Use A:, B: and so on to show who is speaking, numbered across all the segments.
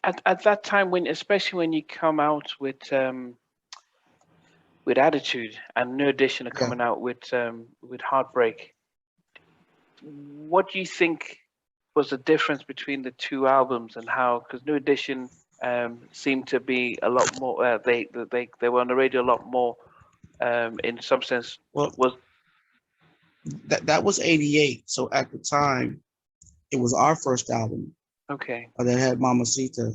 A: At that time, when especially when you come out with Attitude and New Edition are
B: Yeah.
A: coming out with Heartbreak, what do you think was the difference between the two albums and how? Because New Edition seemed to be a lot more. They were on the radio a lot more. In some sense,
B: Well,
A: was
B: that was '88. So at the time, it was our first album
A: okay.
B: that had Mamacita.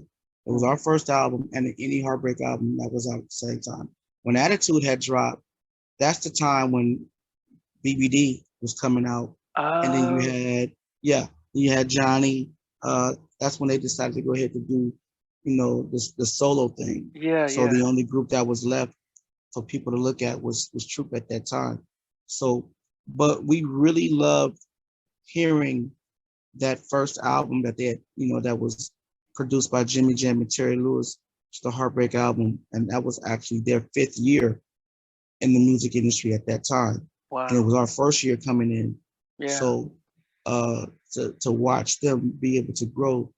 B: It was
A: Mm.
B: our first album and any Heartbreak album that was out at the same time. When Attitude had dropped, that's the time when BBD was coming out. And then you
A: Uh,
B: had, yeah, you had Johnny. That's when they decided to go ahead to do, the solo thing.
A: yeah,
B: So
A: yeah,
B: the only group that was left for people to look at was Troop at that time. So, but we really loved hearing that first album that they had, that was produced by Jimmy Jam and Terry Lewis, the Heartbreak album, and that was actually their 5th year in the music industry at that time, and it
A: wow,
B: was our first year coming in.
A: yeah,
B: So to watch them be able to grow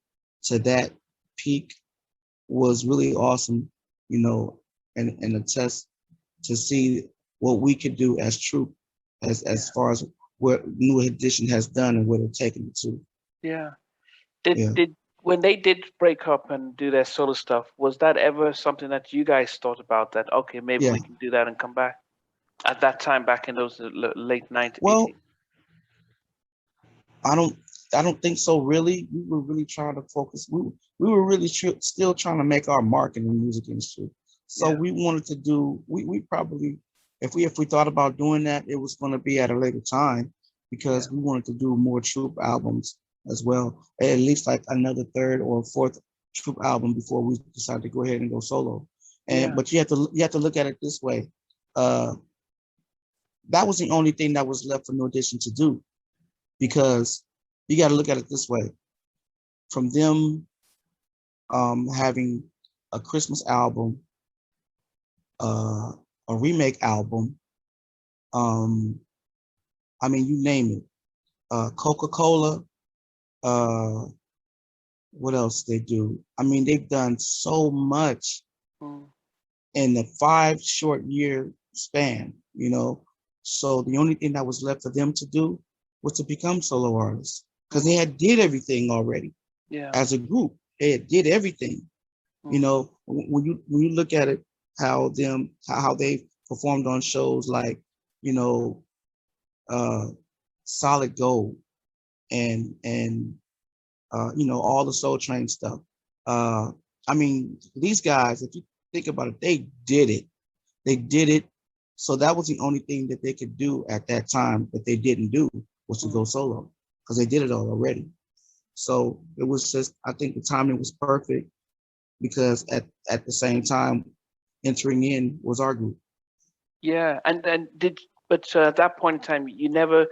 B: to that peak was really awesome, and a test to see what we could do as Troop, as
A: yeah,
B: far as what New Edition has done and where they're taking it to.
A: yeah. Did
B: Yeah.
A: did when they did break up and do their solo stuff, was that ever something that you guys thought about that? Okay, maybe
B: Yeah.
A: we can do that and come back at that time, back in those late 90s,
B: Well,
A: 80s.
B: I don't I don't think so really. We were really trying to focus. We were really still trying to make our mark in the music industry. So
A: Yeah,
B: we wanted to do we probably if we thought about doing that, it was going to be at a later time
A: yeah,
B: because we wanted to do more Troop albums as well. At least like another third or fourth Troop album before we decided to go ahead and go solo. And
A: yeah,
B: but you have to look at it this way. Uh that was the only thing that was left for New Edition to do because you got to look at it this way: from them having a Christmas album, uh, a remake album, um, I mean, you name it, Coca-Cola, uh, what else they do? I mean, they've done so much
A: mm,
B: in the 5 short year span. So the only thing that was left for them to do was to become solo artists because they
A: mm,
B: had did everything already
A: yeah,
B: as a group. They had did everything.
A: mm,
B: When you look at it, how they performed on shows like, you know, uh, Solid Gold and all the Soul Train stuff. Uh, I mean, these guys, if you think about it, they did it. They did it. So that was the only thing that they could do at that time that they didn't do was to go
A: mm.
B: solo because they did it all already. So it was just, I think the timing was perfect because at the same time, entering in was our group.
A: Yeah. And did but at that point in time, you never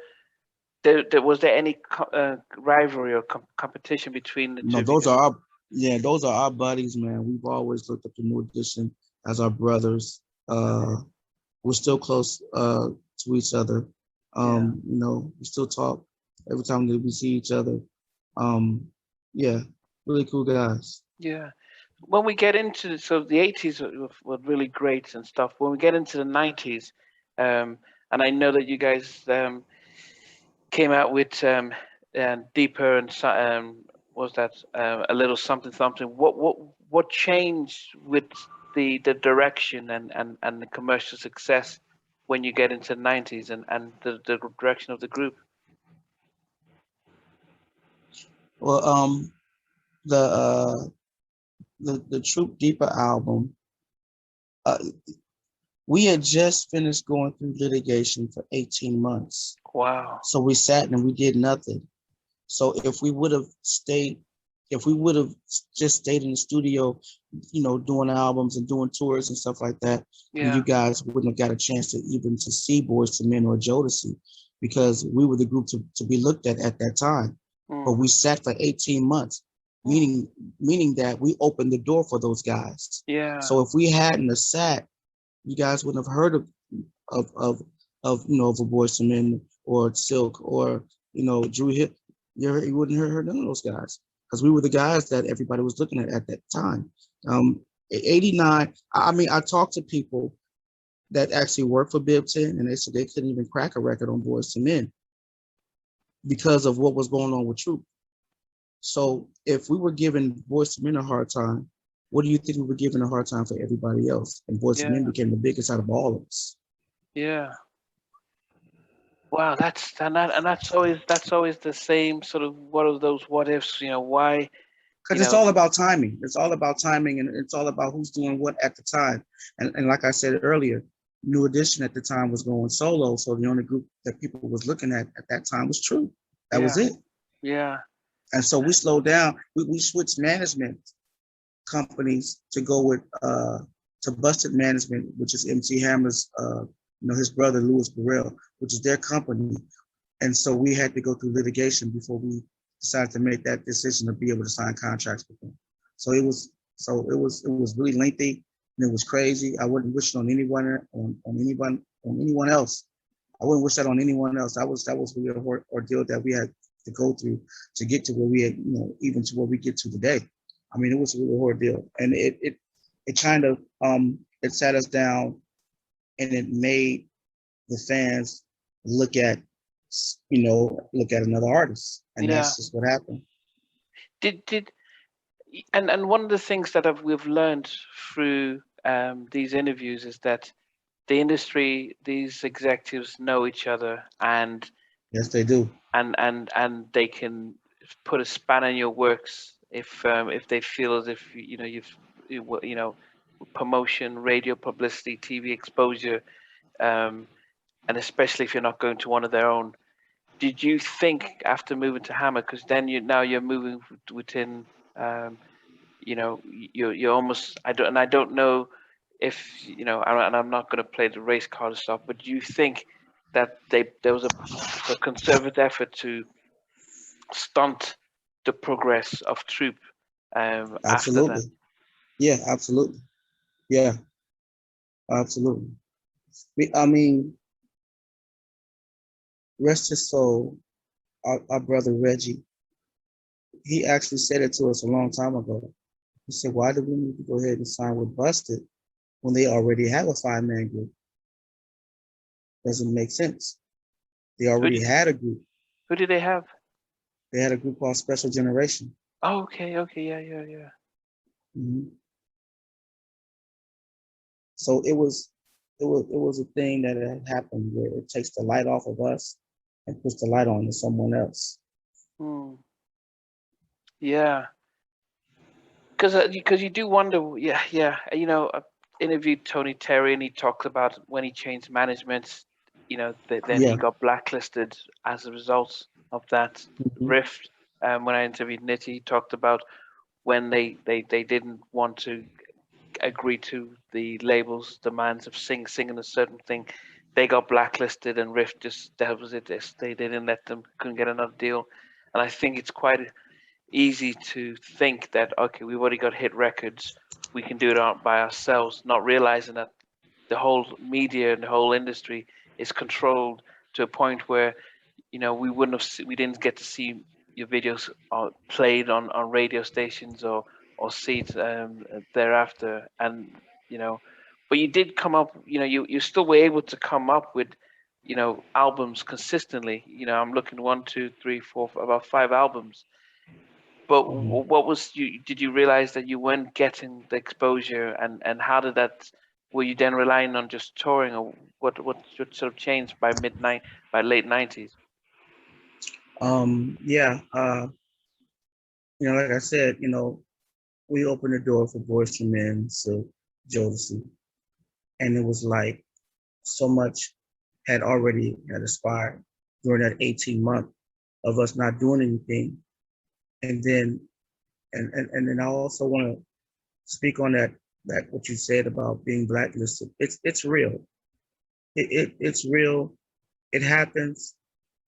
A: there was there any rivalry or competition between the
B: No,
A: two because
B: those are our buddies, man. We've always looked up to New Edition as our brothers. Uh, we're still close to each other.
A: yeah,
B: We still talk every time that we see each other. Um, yeah, really cool guys.
A: yeah. When we get into so the 80s were really great and stuff. When we get into the 90s, and I know that you guys came out with deeper and was that a little something something. What changed with the direction and the commercial success when you get into the 90s and the direction of the group?
B: Well, the uh, the Troop Deeper album, uh, we had just finished going through litigation for 18 months.
A: Wow.
B: So we sat and we did nothing. So if we would have just stayed in the studio, doing albums and doing tours and stuff like that, then you
A: Yeah.
B: guys wouldn't have got a chance to even to see Boys to Men or Jodeci because we were the group to be looked at that time. But
A: Mm,
B: we sat for 18 months,
A: mm,
B: meaning that we opened the door for those guys.
A: yeah.
B: So if we hadn't have sat, you guys wouldn't have heard of of of a Boys to Men or Silk or Drew Hill. You wouldn't hear none of those guys because we were the guys that everybody was looking at that time. 89. I mean, I talked to people that actually worked for Bib 10, and they said they couldn't even crack a record on Boys to Men because of what was going on with Troop. So if we were giving Boys to Men a hard time, what do you think we were giving a hard time for everybody else? And Boys to Men became the biggest out of all of us.
A: Yeah. Wow, that's always the same sort of one of those what ifs, why,
B: Because it's all about timing. It's all about timing, and it's all about who's doing what at the time. And like I said earlier, New Edition at the time was going solo, so the only group that people was looking at that time was True. That was it.
A: Yeah.
B: And so we slowed down. We switched management companies to go with to Busted Management, which is MC Hammer's his brother Louis Burrell, which is their company. And so we had to go through litigation before we decided to make that decision to be able to sign contracts with them. So it was really lengthy and it was crazy. I wouldn't wish it on anyone else. I wouldn't wish that on anyone else. That was really an ordeal that we had to go through to get to where we had, even to where we get to today. I mean, it was a really ordeal, and it kind of it sat us down, and it made the fans look at another artist, and that's just what happened.
A: And one of the things that we've learned through these interviews is that the industry, these executives know each other, and
B: yes, they do,
A: and they can put a span in your works if they feel as if promotion, radio publicity, TV exposure, and especially if you're not going to one of their own. Did you think after moving to Hammer, because then you're moving within, you're almost, I don't know if and I'm not going to play the race card and stuff, but do you think that there was a concerted effort to stunt the progress of Troop after that?
B: Yeah, absolutely. Yeah, absolutely. I mean, rest his soul, our brother Reggie, he actually said it to us a long time ago. He said, why do we need to go ahead and sign with Busted when they already have a 5-man group? Doesn't make sense. They already had a group.
A: Who did they have?
B: They had a group called Special Generation.
A: Oh, okay, yeah.
B: Mm-hmm. So it was a thing that had happened where it takes the light off of us and puts the light on to someone else.
A: Yeah. Because you do wonder, yeah. I interviewed Tony Terry, and he talked about when he changed management, then he got blacklisted as a result of that rift. When I interviewed Nitty, he talked about when they didn't want to agree to the label's demands of singing a certain thing, they got blacklisted, and Rift that was it. They didn't let them, couldn't get another deal. And I think it's quite easy to think that, okay, we've already got hit records, we can do it by ourselves, not realizing that the whole media and the whole industry is controlled to a point where we didn't get to see your videos played on radio stations or see it thereafter. And but you did come up, you still were able to come up with albums consistently. I'm looking 1, 2, 3, 4, about 5 albums. But what was did you realize that you weren't getting the exposure, and how did that, were you then relying on just touring, or what sort of changed by late 90s?
B: Like I said, we opened the door for Boyz II Men, so Jodeci, and it was like so much had expired during that 18-month of us not doing anything. And then and I also want to speak on that what you said about being blacklisted. It's real. It's real. It happens.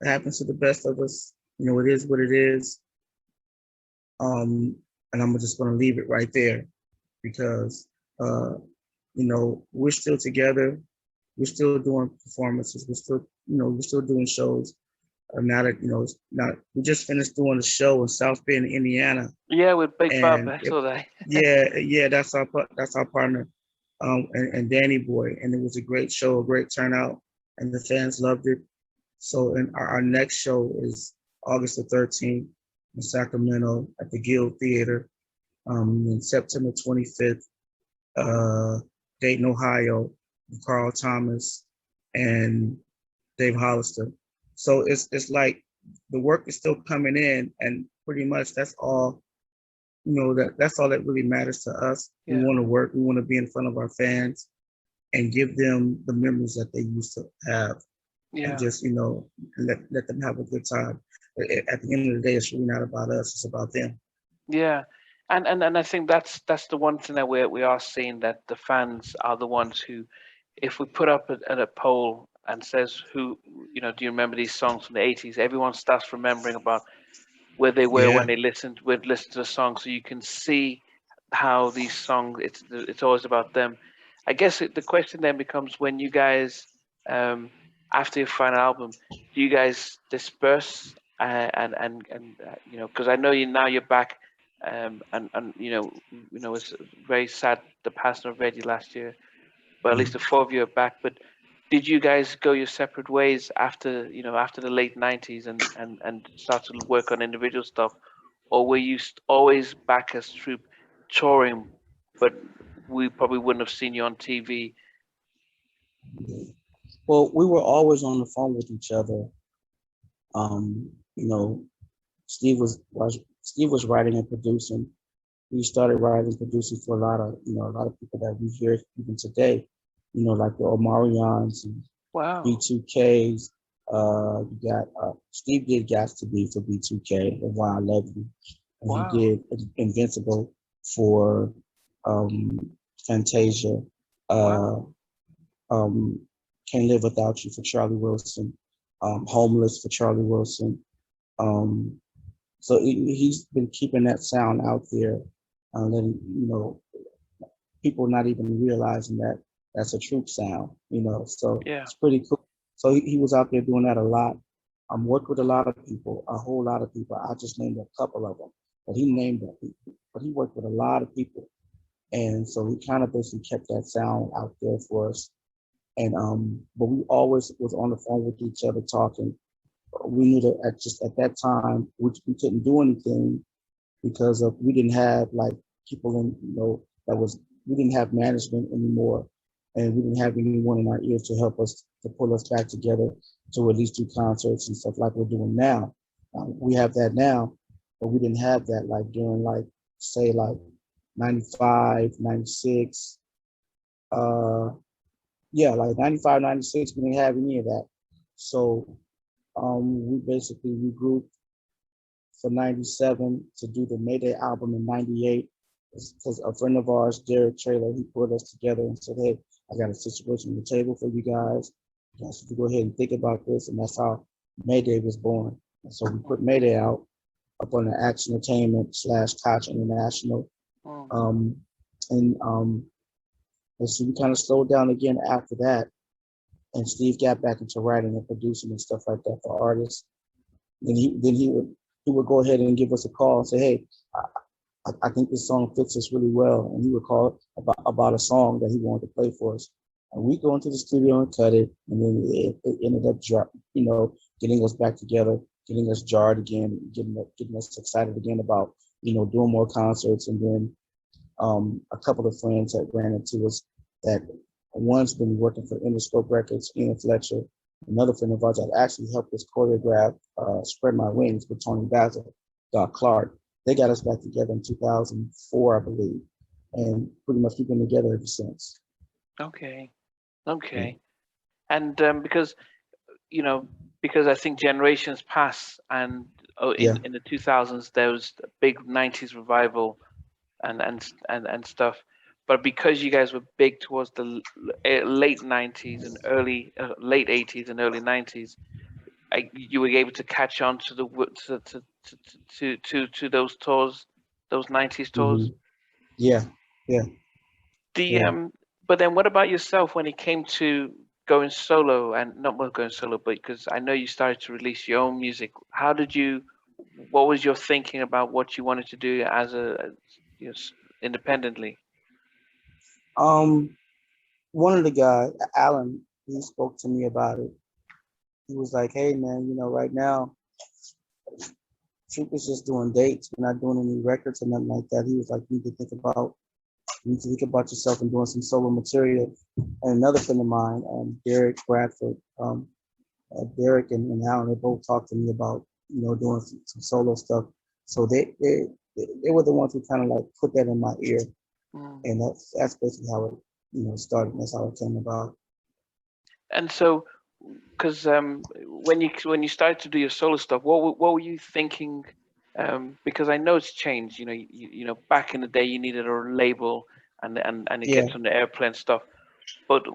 B: It happens to the best of us. It is what it is. And I'm just going to leave it right there because we're still together. We're still doing performances. We're still doing shows. now that it's not, we just finished doing a show in South Bend, Indiana,
A: Yeah, with Big Bob,
B: and
A: I saw that.
B: yeah, that's our partner, and Danny Boy, and it was a great show, a great turnout, and the fans loved it. So, and our next show is August the 13th in Sacramento at the Guild Theater. In September 25th, Dayton, Ohio, with Carl Thomas and Dave Hollister. So it's like the work is still coming in, and pretty much that's all. That's all that really matters to us. We
A: Yeah.
B: want to work. We want to be in front of our fans and give them the memories that they used to have,
A: Yeah.
B: and just let them have a good time. At the end of the day, it's really not about us; it's about them.
A: Yeah. And I think that's the one thing that we are seeing, that the fans are the ones who, if we put up a poll and says who, do you remember these songs from the 80s? Everyone starts remembering about where they were when they listened to the song, so you can see how these songs, it's always about them. I guess the question then becomes, when you guys, after your final album, do you guys disperse, because I know you're back, and it's very sad the passing of Reggie last year, but at least the four of you are back. But did you guys go your separate ways after the late 90s, and start to work on individual stuff, or were you always back as troupe touring, but we probably wouldn't have seen you on TV?
B: Well, we were always on the phone with each other. You know, Steve was writing and producing. He started writing and producing for a lot of people that we hear even today. Like the Omarions and
A: Wow.
B: B2Ks. You got Steve did Got to Be for B2K and Why I Love You, and
A: Wow.
B: he did Invincible for Fantasia.
A: Wow.
B: Can't Live Without You for Charlie Wilson. Homeless for Charlie Wilson. So he's been keeping that sound out there, letting people not even realizing that that's a true sound. So
A: Yeah.
B: it's pretty cool. So he was out there doing that a lot. Worked with a lot of people, a whole lot of people. I just named a couple of them, but he named them. But he worked with a lot of people, and so he kind of basically kept that sound out there for us. And but we always was on the phone with each other talking. We knew that at that time we couldn't do anything because we didn't have like people we didn't have management anymore, and we didn't have anyone in our ears to help us, to pull us back together to at least do concerts and stuff like we're doing now. We have that now, but we didn't have that like during say 95, 96. Like 95, 96, we didn't have any of that. So we basically regrouped for 97 to do the Mayday album in 98, because a friend of ours, Derek Traylor, he put us together and said, hey, I got a situation on the table for you guys. You guys should go ahead and think about this. And that's how Mayday was born. And so we put Mayday out up on the Action Entertainment / Koch International. And so we kind of slowed down again after that. And Steve got back into writing and producing and stuff like that for artists. Then he would go ahead and give us a call and say, hey, I think this song fits us really well. And he would call about a song that he wanted to play for us. And we go into the studio and cut it. And then it ended up, getting us back together, getting us jarred again, getting us excited again about, doing more concerts. And then a couple of friends that ran into us, that one's been working for Interscope Records, Ian Fletcher. Another friend of ours that actually helped us choreograph Spread My Wings with Tony Basil, Doc Clark. They got us back together in 2004, I believe. And pretty much we've been together ever since.
A: Okay. And because I think generations pass, and in the 2000s there was a big 90s revival and stuff, but because you guys were big towards the late 90s and late 80s and early 90s, you were able to catch on to those tours, those 90s tours.
B: Yeah.
A: But then what about yourself when it came to going solo, and not well going solo, but because I know you started to release your own music. How did you? What was your thinking about what you wanted to do as a yes, independently?
B: One of the guys, Alan, he spoke to me about it. He was like, "Hey, man, right now, Troop is just doing dates. We're not doing any records or nothing like that." He was like, you need to think about yourself and doing some solo material." And another friend of mine, Derek Bradford, Derek and Alan, they both talked to me about, doing some solo stuff. So they were the ones who kind of like put that in my ear,
A: Mm.
B: and that's basically how it, started. And that's how it came about.
A: And so, because when you started to do your solo stuff, what were you thinking? Because I know it's changed. Back in the day, you needed a label and it
B: Yeah.
A: gets on the airplane stuff. But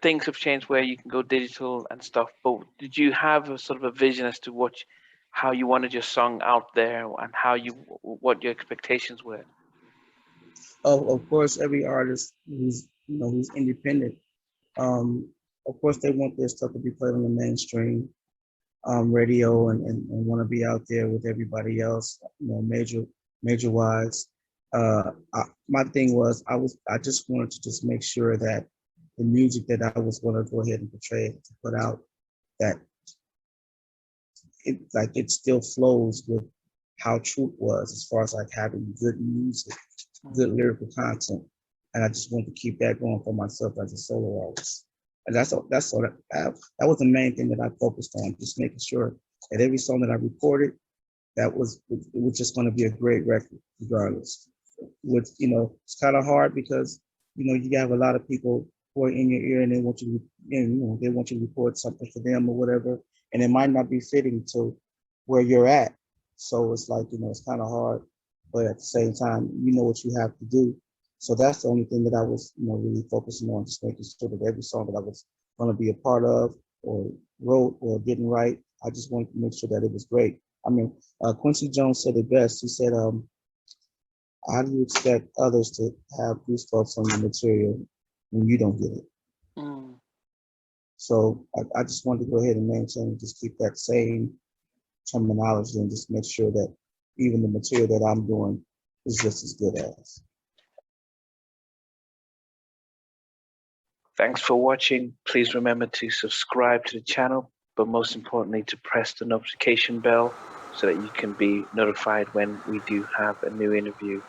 A: things have changed where you can go digital and stuff. But did you have a sort of a vision as to how you wanted your song out there and what your expectations were?
B: Of course, every artist who's independent, um, of course, they want their stuff to be played on the mainstream radio and want to be out there with everybody else, major wise. My thing was I just wanted to just make sure that the music that I was going to go ahead and portray to put out, that it still flows with how Troop was, as far as like having good music, good lyrical content, and I just wanted to keep that going for myself as a solo artist. And that was the main thing that I focused on, just making sure that every song that I recorded, it was just going to be a great record, regardless. It's kind of hard because you have a lot of people who are in your ear and they want you to, they want you to record something for them or whatever, and it might not be fitting to where you're at. So it's like, it's kind of hard, but at the same time, you know what you have to do. So that's the only thing that I was, really focusing on, just making sure that every song that I was going to be a part of or wrote or didn't write, I just wanted to make sure that it was great. I mean, Quincy Jones said it best. He said, how do you expect others to have goosebumps on the material when you don't get it?
A: Mm.
B: So I just wanted to go ahead and maintain, just keep that same terminology and just make sure that even the material that I'm doing is just as good as.
A: Thanks for watching. Please remember to subscribe to the channel, but most importantly to press the notification bell so that you can be notified when we do have a new interview.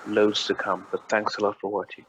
A: Loads to come, but thanks a lot for watching.